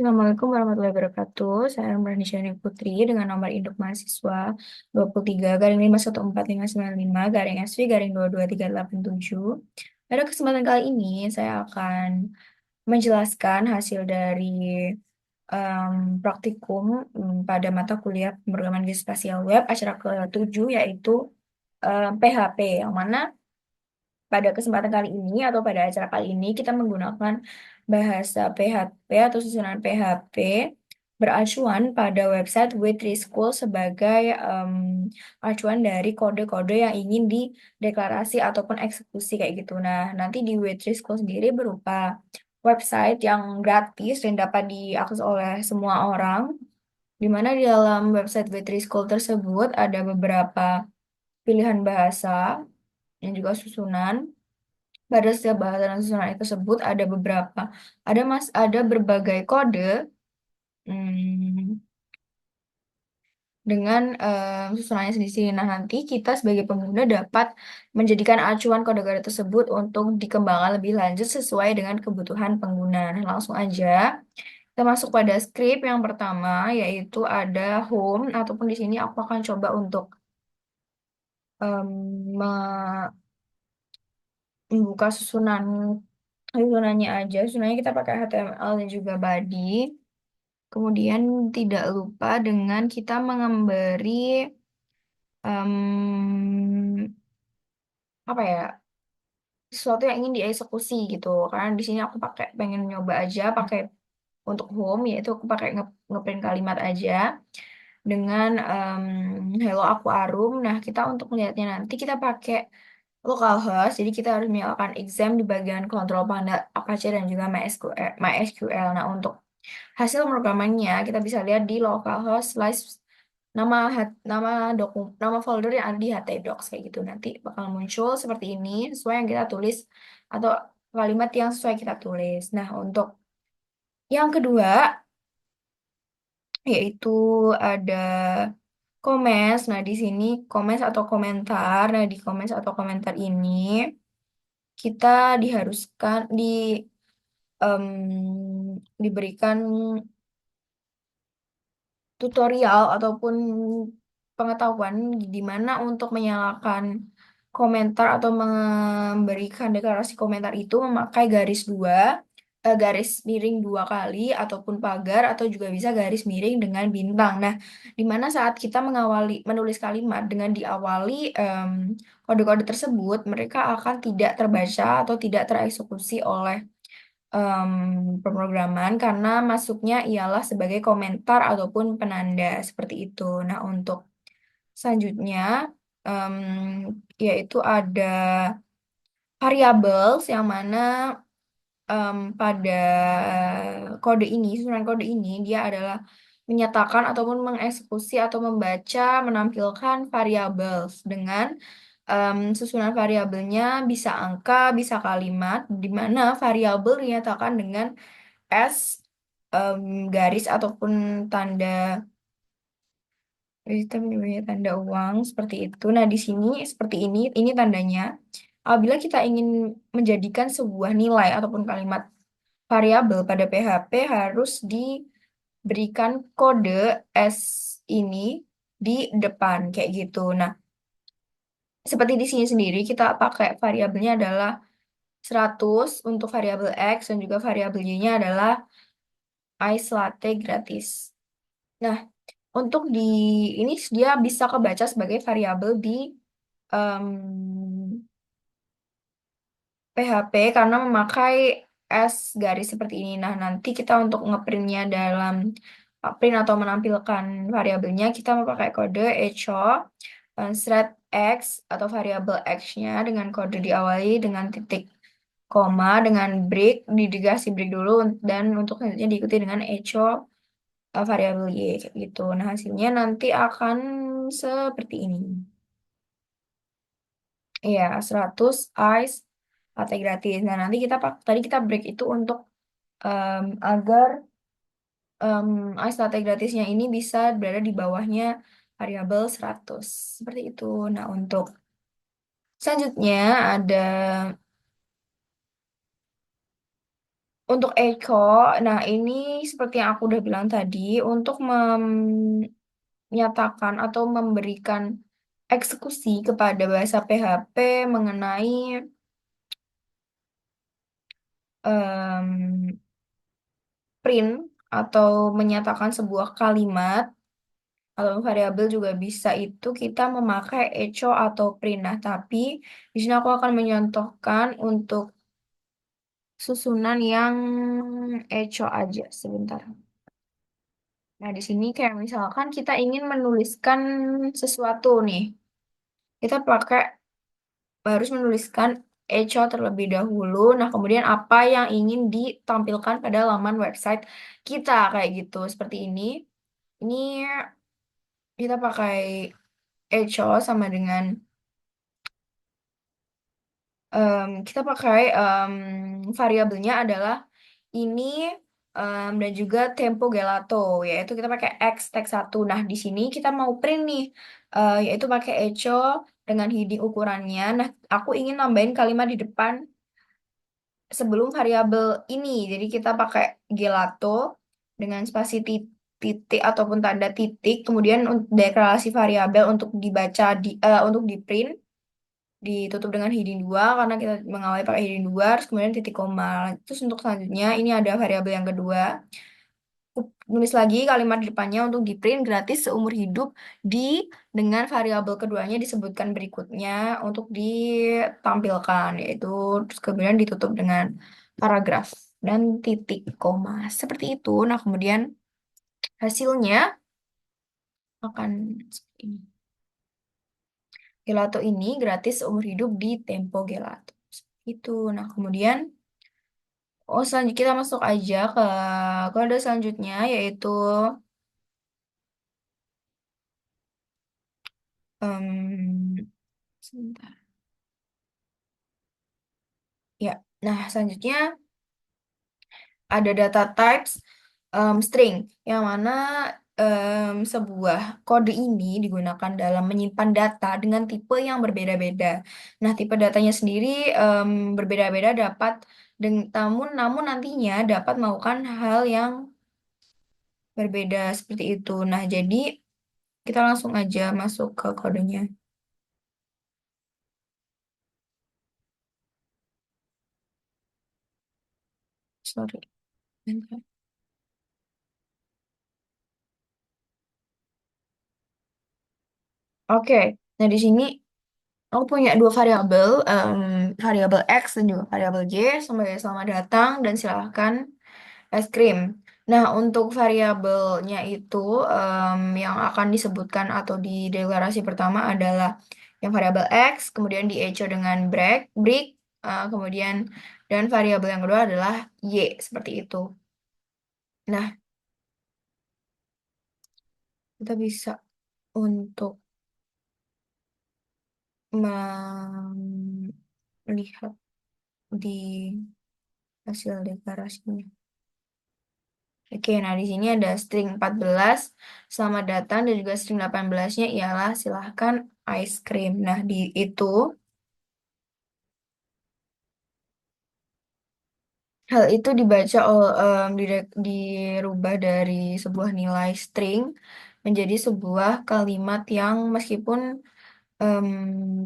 Assalamualaikum warahmatullahi wabarakatuh. Saya Nurani Syahrini Putri dengan nomor induk mahasiswa 23 garing 51459 garing SV garing 22387. Pada kesempatan kali ini saya akan menjelaskan hasil dari praktikum pada mata kuliah pemrograman geospasial web acara ke-7 yaitu PHP, yang mana pada kesempatan kali ini atau pada acara kali ini kita menggunakan bahasa PHP atau susunan PHP beracuan pada website W3School sebagai acuan dari kode-kode yang ingin dideklarasi ataupun eksekusi kayak gitu. Nah, nanti di W3School sendiri berupa website yang gratis dan dapat diakses oleh semua orang, di mana di dalam website W3School tersebut ada beberapa pilihan bahasa dan juga susunan. Pada setiap bahasa dan susunan tersebut ada berbagai kode hmm, dengan susunannya sendiri. Nah, nanti kita sebagai pengguna dapat menjadikan acuan kode-kode tersebut untuk dikembangkan lebih lanjut sesuai dengan kebutuhan pengguna. Nah, langsung aja kita masuk pada script yang pertama, yaitu ada home, ataupun di sini aku akan coba untuk membuka susunannya aja. Susunannya kita pakai HTML dan juga body. Kemudian tidak lupa dengan kita memberi apa ya, sesuatu yang ingin dieksekusi gitu. Karena di sini aku pengen nyoba aja pakai untuk home, yaitu aku pakai ngeprint kalimat aja dengan hello aku Arum. Nah, kita untuk melihatnya nanti kita pakai localhost. Jadi kita harus menyalakan exam di bagian kontrol panel Apache dan juga MySQL. Nah, untuk hasil pemrogramannya kita bisa lihat di localhost slash nama folder yang ada di htdocs kayak gitu. Nanti bakal muncul seperti ini sesuai yang kita tulis atau kalimat yang sesuai kita tulis. Nah, untuk yang kedua yaitu ada comments. Nah, di sini comments atau komentar. Nah, di comments atau komentar ini kita diharuskan diberikan tutorial ataupun pengetahuan di mana untuk menyalakan komentar atau memberikan deklarasi komentar itu memakai garis miring dua kali ataupun pagar atau juga bisa garis miring dengan bintang. Nah, di mana saat kita menulis kalimat dengan diawali kode-kode tersebut, mereka akan tidak terbaca atau tidak tereksekusi oleh pemrograman karena masuknya ialah sebagai komentar ataupun penanda seperti itu. Nah, untuk selanjutnya em, yaitu ada variables yang mana pada susunan kode ini dia adalah menyatakan ataupun mengeksekusi atau menampilkan variables dengan susunan variabelnya bisa angka, bisa kalimat, di mana variabel dinyatakan dengan S garis ataupun tanda kita namanya tanda uang seperti itu. Nah, di sini seperti ini tandanya. Apabila kita ingin menjadikan sebuah nilai ataupun kalimat variabel pada PHP harus diberikan kode S ini di depan kayak gitu. Nah, seperti di sini sendiri kita pakai variabelnya adalah 100 untuk variabel X dan juga variabel Y-nya adalah ice latte gratis. Nah, untuk ini dia bisa kebaca sebagai variabel di em, PHP karena memakai S garis seperti ini. Nah, nanti kita untuk ngeprintnya dalam print atau menampilkan variabelnya, kita memakai kode echo thread X atau variabel X-nya dengan kode diawali dengan titik koma dengan break, dikasih break dulu dan untuk selanjutnya diikuti dengan echo variabel Y kayak gitu. Nah, hasilnya nanti akan seperti ini. Iya, 100 ice latte gratis. Nah, nanti tadi kita break itu untuk agar em, ice latte gratisnya ini bisa berada di bawahnya variabel 100. Seperti itu. Nah, untuk selanjutnya ada Untuk echo, nah ini seperti yang aku udah bilang tadi, untuk menyatakan atau memberikan eksekusi kepada bahasa PHP mengenai em, print atau menyatakan sebuah kalimat atau variabel juga bisa itu kita memakai echo atau print. Nah, tapi di sini aku akan menyontohkan untuk susunan yang echo aja sebentar. Nah, di sini kayak misalkan kita ingin menuliskan sesuatu nih. Kita pakai harus menuliskan echo terlebih dahulu. Nah, kemudian apa yang ingin ditampilkan pada laman website kita kayak gitu. Seperti ini. Ini kita pakai echo sama dengan kita pakai variabelnya adalah ini dan juga tempo gelato, yaitu kita pakai x tag 1. Nah, di sini kita mau print nih, yaitu pakai echo dengan heading ukurannya. Nah, aku ingin nambahin kalimat di depan sebelum variabel ini. Jadi kita pakai gelato dengan spasi titik ataupun tanda titik, kemudian deklarasi variabel untuk dibaca untuk di print ditutup dengan heading 2 karena kita mengawali pakai heading 2 terus kemudian titik koma. Terus untuk selanjutnya ini ada variabel yang kedua. Aku nulis lagi kalimat di depannya untuk di print gratis seumur hidup di dengan variabel keduanya disebutkan berikutnya untuk ditampilkan, yaitu terus kemudian ditutup dengan paragraf dan titik koma seperti itu. Nah, kemudian hasilnya akan seperti ini. Gelato ini gratis seumur hidup di Tempo Gelato. Itu. Nah, kemudian selanjutnya kita masuk aja ke kode selanjutnya yaitu sebentar. Ya. Nah, selanjutnya ada data types string yang mana sebuah kode ini digunakan dalam menyimpan data dengan tipe yang berbeda-beda. Nah, tipe datanya sendiri berbeda-beda dapat namun nantinya dapat melakukan hal yang berbeda seperti itu. Nah, jadi kita langsung aja masuk ke kodenya. Sorry. Bentar. Oke, nah di sini aku punya dua variabel, variabel X dan juga variabel Y sebagai selamat datang dan silahkan es krim. Nah, untuk variabelnya itu yang akan disebutkan atau di deklarasi pertama adalah yang variabel X, kemudian di echo dengan break, kemudian dan variabel yang kedua adalah Y, seperti itu. Nah, kita bisa untuk melihat di hasil deklarasinya. Oke, nah di sini ada string 14 selamat datang dan juga string 18-nya ialah silahkan ice cream. Nah, di itu hal itu dibaca dirubah dari sebuah nilai string menjadi sebuah kalimat yang meskipun em,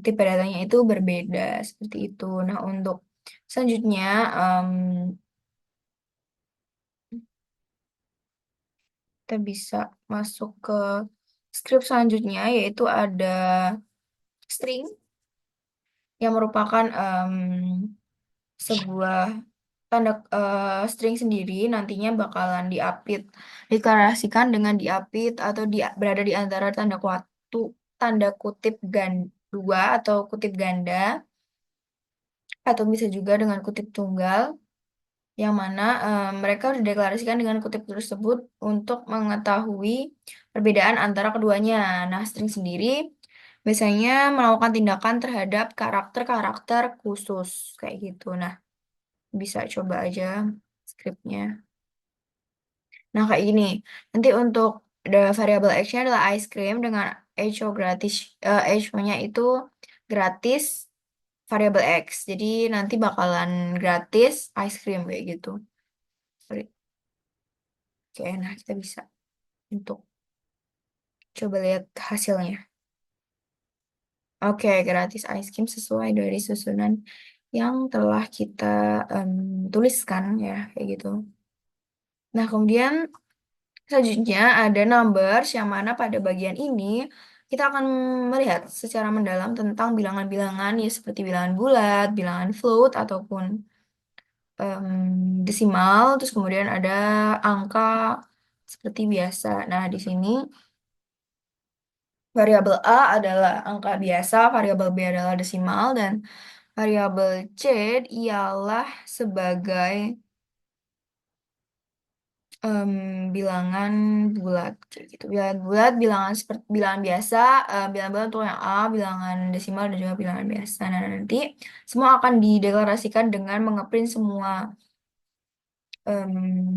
tipe datanya itu berbeda seperti itu. Nah, untuk selanjutnya kita bisa masuk ke script selanjutnya yaitu ada string yang merupakan sebuah tanda string sendiri nantinya bakalan deklarasikan dengan diapit atau berada di antara tanda kutip dua atau kutip ganda atau bisa juga dengan kutip tunggal yang mana mereka dideklarasikan dengan kutip tersebut untuk mengetahui perbedaan antara keduanya. Nah, string sendiri biasanya melakukan tindakan terhadap karakter-karakter khusus kayak gitu. Nah, bisa coba aja scriptnya. Nah, kayak gini. Nanti untuk variable X-nya adalah ice cream dengan echo gratis, echo-nya itu gratis variable X. Jadi nanti bakalan gratis ice cream kayak gitu. Oke, nah kita bisa untuk coba lihat hasilnya. Oke, gratis ice cream sesuai dari susunan yang telah kita em, tuliskan ya, kayak gitu. Nah, kemudian selanjutnya ada numbers yang mana pada bagian ini kita akan melihat secara mendalam tentang bilangan-bilangan ya seperti bilangan bulat, bilangan float ataupun desimal. Terus kemudian ada angka seperti biasa. Nah, di sini variabel A adalah angka biasa, variabel B adalah desimal, dan variabel C ialah sebagai em, bilangan bulat kayak gitu. Bilangan bulat, bilangan seperti bilangan biasa, bilangan bulat untuk yang A, bilangan desimal dan juga bilangan biasa. Nah, nanti semua akan dideklarasikan dengan mengeprint semua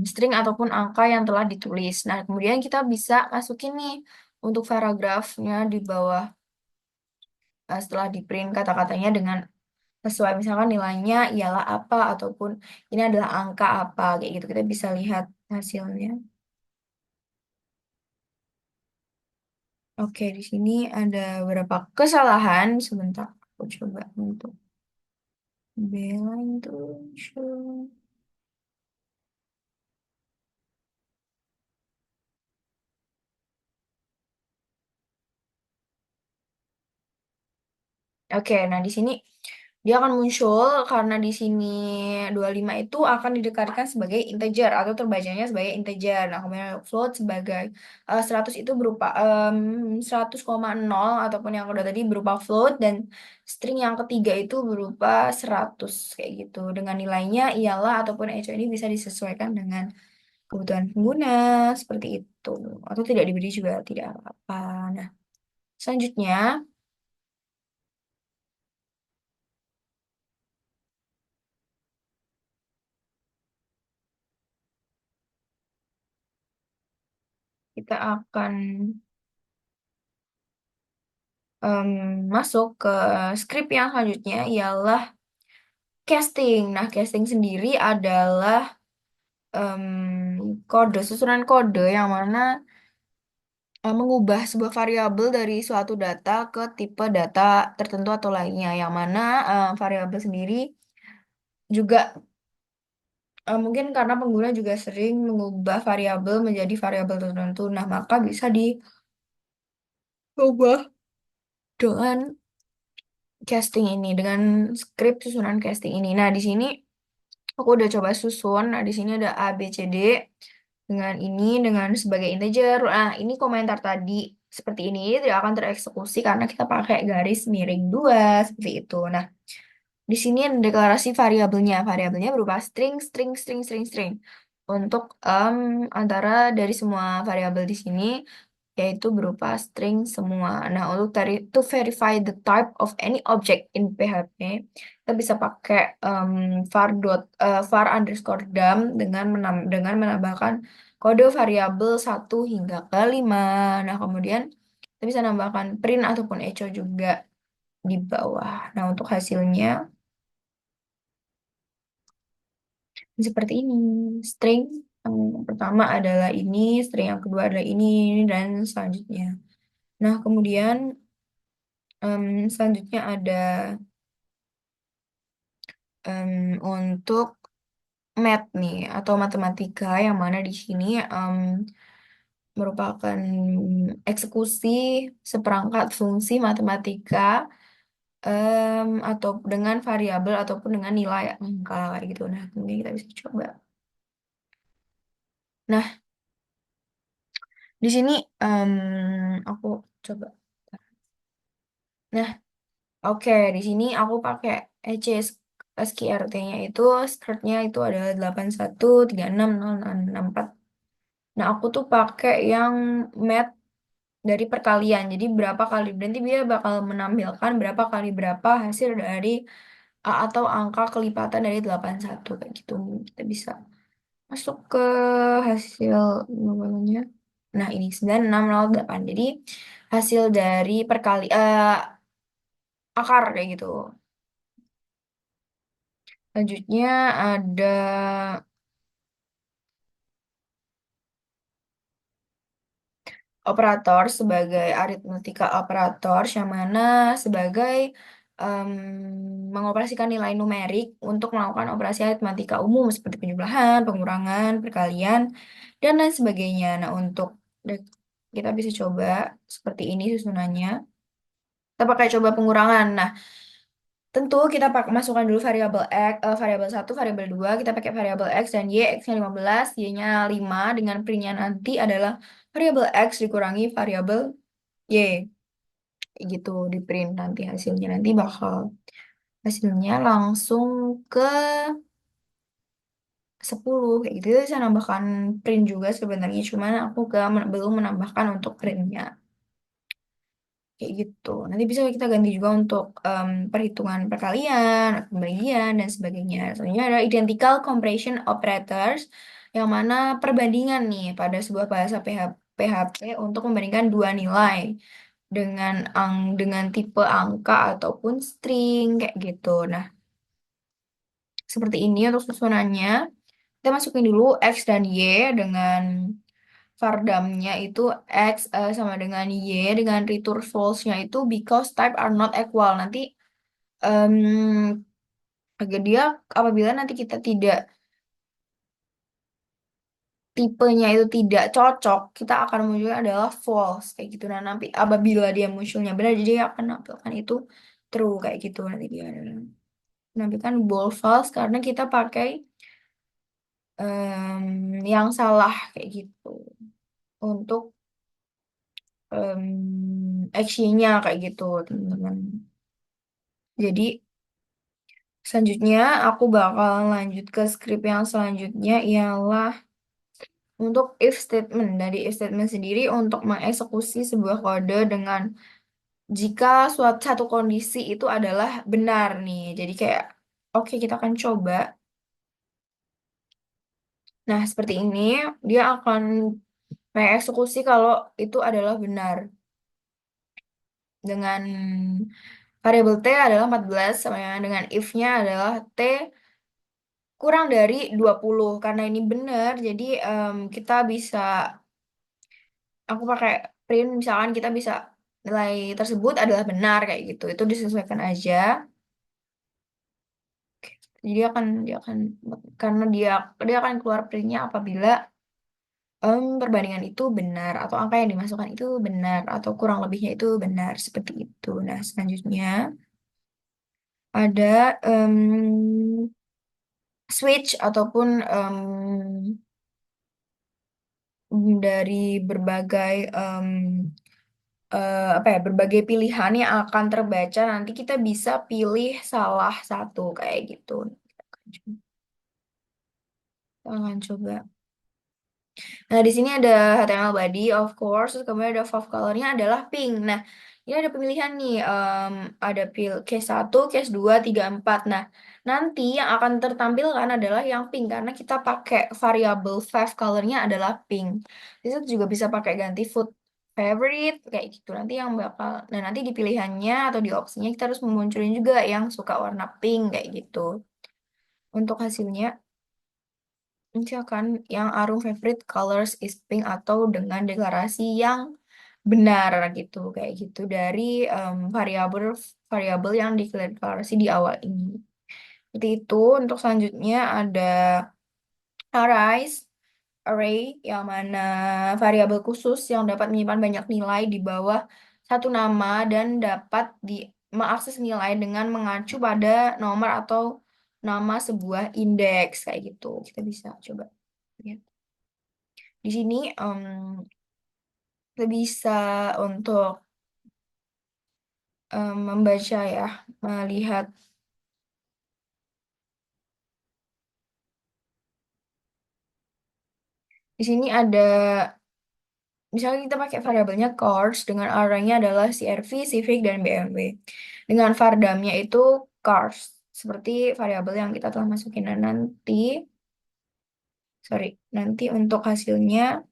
string ataupun angka yang telah ditulis. Nah, kemudian kita bisa masukin nih untuk paragrafnya di bawah setelah di print kata-katanya dengan sesuai misalkan nilainya ialah apa ataupun ini adalah angka apa kayak gitu kita bisa lihat hasilnya. Oke, di sini ada beberapa kesalahan. Sebentar, aku coba untuk Bella itu. Oke, nah di sini dia akan muncul karena di sini 25 itu akan didekatkan sebagai integer atau terbacanya sebagai integer. Nah, kemudian float sebagai 100 itu berupa 100,0 ataupun yang kedua tadi berupa float dan string yang ketiga itu berupa 100 kayak gitu. Dengan nilainya ialah ataupun echo ini bisa disesuaikan dengan kebutuhan pengguna seperti itu atau tidak diberi juga tidak apa-apa. Nah, selanjutnya kita akan em, masuk ke script yang selanjutnya ialah casting. Nah, casting sendiri adalah kode, susunan kode yang mana mengubah sebuah variabel dari suatu data ke tipe data tertentu atau lainnya. Yang mana variabel sendiri juga mungkin karena pengguna juga sering mengubah variabel menjadi variabel tertentu. Nah, maka bisa diubah dengan casting ini, dengan script susunan casting ini. Nah, di sini aku udah coba susun. Nah, di sini ada A, B, C, D dengan ini dengan sebagai integer. Nah, ini komentar tadi seperti ini tidak akan tereksekusi karena kita pakai garis miring dua seperti itu. Nah, di sini ada deklarasi variabelnya. Variabelnya berupa string, string, string, string, string. Untuk antara dari semua variabel di sini yaitu berupa string semua. Nah, untuk to verify the type of any object in PHP, kita bisa pakai var underscore dam dengan dengan menambahkan kode variabel 1 hingga ke 5. Nah, kemudian kita bisa nambahkan print ataupun echo juga di bawah. Nah, untuk hasilnya seperti ini. String yang pertama adalah ini, string yang kedua adalah ini, dan selanjutnya. Nah, kemudian selanjutnya ada untuk math nih atau matematika yang mana di sini merupakan eksekusi seperangkat fungsi matematika atau dengan variabel ataupun dengan nilai angka kayak gitu. Nah, kemudian kita bisa coba. Nah, di sini aku coba. Nah, oke, di sini aku pakai EC SQRT-nya itu start-nya itu adalah 81360064. Nah, aku tuh pakai yang math dari perkalian. Jadi berapa kali nanti dia bakal menampilkan berapa kali berapa hasil dari atau angka kelipatan dari 81 kayak gitu. Kita bisa masuk ke hasil nominalnya. Nah, ini 9608. Jadi hasil dari akar kayak gitu. Selanjutnya ada operator sebagai aritmetika operator yang mana sebagai em, mengoperasikan nilai numerik untuk melakukan operasi aritmatika umum seperti penjumlahan, pengurangan, perkalian, dan lain sebagainya. Nah, untuk kita bisa coba seperti ini susunannya. Kita pakai coba pengurangan. Nah, tentu kita masukkan dulu variabel x, variabel satu, variabel 2. Kita pakai variabel x dan y, x-nya 15, y-nya 5 dengan print-nya nanti adalah variabel x dikurangi variabel y. Kayak gitu di print nanti hasilnya nanti bakal hasilnya langsung ke 10 kayak gitu. Itu saya nambahkan print juga sebenarnya, cuman aku belum menambahkan untuk printnya. Kayak gitu. Nanti bisa kita ganti juga untuk perhitungan perkalian, pembagian, dan sebagainya. Selanjutnya ada identical comparison operators, yang mana perbandingan nih pada sebuah bahasa PHP untuk membandingkan dua nilai dengan tipe angka ataupun string kayak gitu. Nah, seperti ini untuk susunannya. Kita masukin dulu X dan Y dengan Vardamnya itu X sama dengan Y dengan return false-nya itu because type are not equal. Nanti em, dia apabila nanti kita tidak tipenya itu tidak cocok, kita akan munculnya adalah false kayak gitu. Nah, nanti apabila dia munculnya benar, jadi dia akan menampilkan itu true kayak gitu. Nanti dia menampilkan bold false karena kita pakai yang salah kayak gitu untuk action-nya kayak gitu, teman-teman. Jadi selanjutnya aku bakal lanjut ke script yang selanjutnya ialah untuk if statement. Dari if statement sendiri untuk mengeksekusi sebuah kode dengan jika suatu satu kondisi itu adalah benar nih. Jadi kayak oke, kita akan coba. Nah, seperti ini dia akan mengeksekusi kalau itu adalah benar dengan variabel T adalah 14 sama yang dengan if-nya adalah T kurang dari 20. Karena ini benar, jadi kita bisa, aku pakai print, misalkan kita bisa nilai tersebut adalah benar kayak gitu. Itu disesuaikan aja. Jadi dia akan karena dia akan keluar printnya apabila perbandingan itu benar atau angka yang dimasukkan itu benar atau kurang lebihnya itu benar seperti itu. Nah, selanjutnya ada switch ataupun dari berbagai apa ya, berbagai pilihan yang akan terbaca, nanti kita bisa pilih salah satu kayak gitu. Kita akan coba. Nah, di sini ada HTML body, of course, terus kemudian ada valve colornya adalah pink. Nah, ini ada pemilihan nih, ada case 1, case 2, 3, 4. Nah, nanti yang akan tertampilkan adalah yang pink, karena kita pakai variabel valve colornya adalah pink. Di situ juga bisa pakai ganti food favorite, kayak gitu. Nanti yang bakal, nah nanti di pilihannya atau di opsinya kita harus memunculin juga yang suka warna pink, kayak gitu. Untuk hasilnya, misalkan yang Arum favorite colors is pink atau dengan deklarasi yang benar gitu kayak gitu dari variabel variabel yang deklarasi di awal ini. Seperti itu. Untuk selanjutnya ada array yang mana variabel khusus yang dapat menyimpan banyak nilai di bawah satu nama dan dapat mengakses nilai dengan mengacu pada nomor atau nama sebuah indeks kayak gitu. Kita bisa coba lihat. Di sini kita bisa untuk membaca ya, melihat di sini ada misalnya kita pakai variabelnya cars dengan arraynya adalah CRV, Civic, dan BMW. Dengan vardamnya itu cars, seperti variabel yang kita telah masukin. Dan nanti, sorry, nanti untuk hasilnya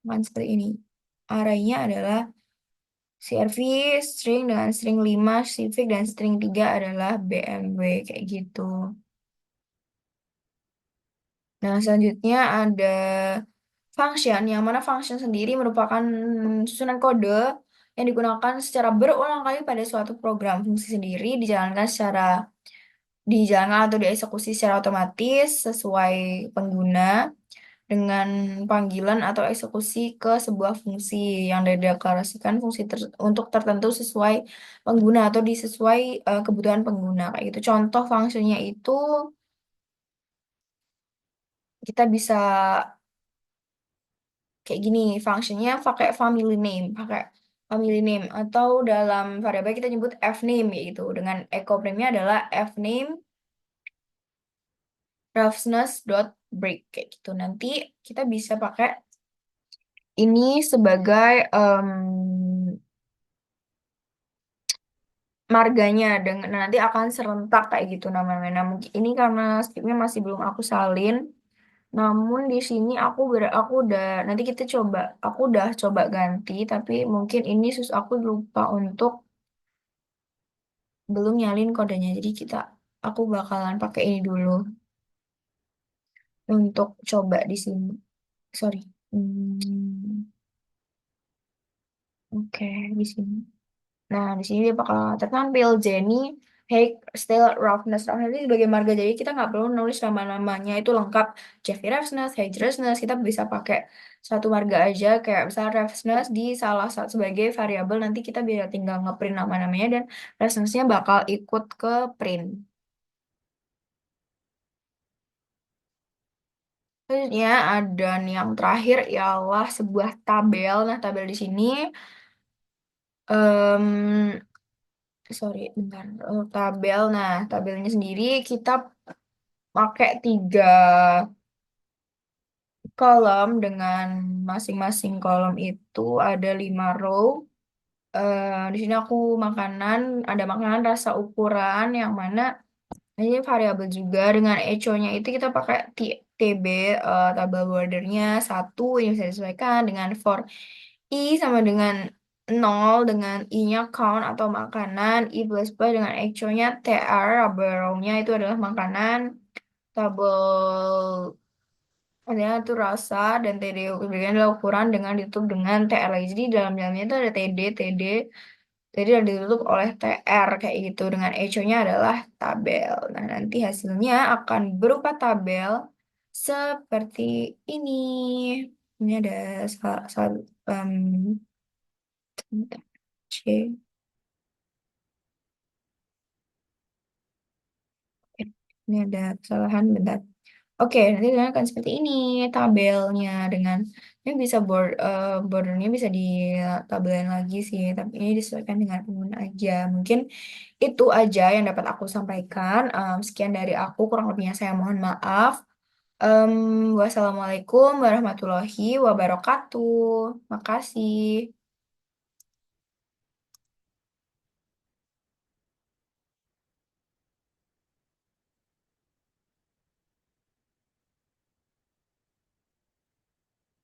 akan seperti ini. Arraynya adalah CRV, string dengan string 5 Civic, dan string 3 adalah BMW, kayak gitu. Nah, selanjutnya ada function, yang mana function sendiri merupakan susunan kode yang digunakan secara berulang kali pada suatu program. Fungsi sendiri dijalankan atau dieksekusi secara otomatis sesuai pengguna dengan panggilan atau eksekusi ke sebuah fungsi yang dideklarasikan untuk tertentu sesuai pengguna atau disesuai kebutuhan pengguna kayak gitu. Contoh fungsinya itu kita bisa kayak gini, fungsinya pakai family name atau dalam variabel kita nyebut fname yaitu dengan echo prime-nya adalah fname roughness.break kayak gitu. Nanti kita bisa pakai ini sebagai marganya dengan nanti akan serentak kayak gitu namanya. Nah, mungkin ini karena scriptnya masih belum aku salin. Namun di sini aku udah nanti kita coba aku udah coba ganti tapi mungkin ini aku lupa untuk belum nyalin kodenya. Jadi aku bakalan pakai ini dulu untuk coba di sini. Sorry. Oke, di sini. Nah, di sini dia bakal tertampil Jenny, Hake, Stale, Roughness. Roughness ini sebagai marga, jadi kita nggak perlu nulis nama-namanya itu lengkap. Jeffrey Roughness, Hake Roughness, kita bisa pakai satu marga aja, kayak misalnya Roughness di salah satu sebagai variabel, nanti kita bisa tinggal ngeprint nama-namanya dan Roughness-nya bakal ikut ke print. Selanjutnya ada nih yang terakhir ialah sebuah tabel. Nah, tabel di sini, em, sorry, bentar. Tabel. Nah, tabelnya sendiri kita pakai tiga kolom dengan masing-masing kolom itu ada 5 row. Di sini ada makanan rasa ukuran yang mana ini variabel juga dengan echo-nya itu kita pakai TB tabel bordernya 1 yang bisa disesuaikan dengan for I sama dengan 0 dengan I-nya count atau makanan, I plus plus dengan echo-nya TR, row-nya itu adalah makanan, tabel adanya itu rasa dan TD kemudian adalah ukuran dengan ditutup dengan TR lagi. Jadi dalamnya itu ada TD dan ditutup oleh TR kayak gitu dengan echo-nya adalah tabel. Nah, nanti hasilnya akan berupa tabel seperti ini. Ini ada C. Ini ada kesalahan bentar. Oke, nanti dengan akan seperti ini tabelnya dengan ini bisa bordernya bisa di tabelin lagi sih, tapi ini disesuaikan dengan pengguna aja. Mungkin itu aja yang dapat aku sampaikan. Sekian dari aku, kurang lebihnya saya mohon maaf. Wassalamualaikum warahmatullahi wabarakatuh. Makasih.